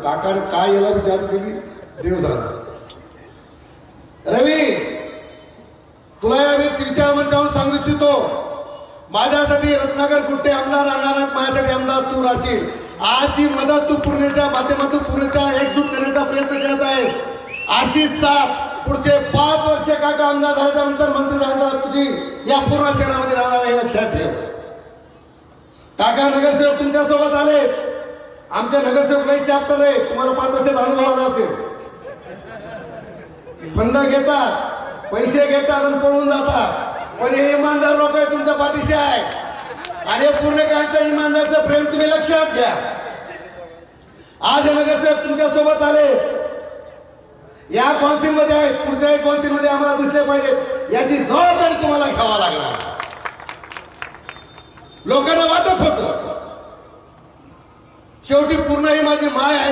काकाने काय याला बी जादू दिली देव झाला. रवी तुला या विचार मंचावरून सांगू इच्छितो, माझ्यासाठी रत्नाकर कुट्टे आमदार राहणार आहेत, माझ्यासाठी आमदार तू राहशील. आजची मदत तू पूर्णेच्या माध्यमातून पूर्णेच्या एकजूट करण्याचा प्रयत्न करत आहेस. अशीच साथ पुढचे 5 वर्ष काका आमदार झाल्यानंतर मंत्री झाल्यानंतर तुझी या पूर्ण शहरामध्ये राहणार आहे, लक्षात ठेव. काका नगरसेवक तुमच्या सोबत आले, आमच्या नगरसेवक लई चॅप्टर आहे, तुम्हाला 5 वर्षात अनुभव आला असेल. फंड घेतात, पैसे घेतात आणि पळून जातात, पण हे इमानदार लोक आहे तुमच्या पाठीशी आहे. आणि पूर्ण कायचं इमानदारचं प्रेम तुम्ही लक्षात घ्या. आज नगरसेवक तुमच्या सोबत आले, या कौन्सिल मध्ये आहेत, पुढच्या कौन्सिल मध्ये आम्हाला दिसले पाहिजेत, याची जबाबदारी तुम्हाला घ्यावा लागणार. लोकांना वाटत होतं शेवटी पूर्ण ही माझी माय आहे.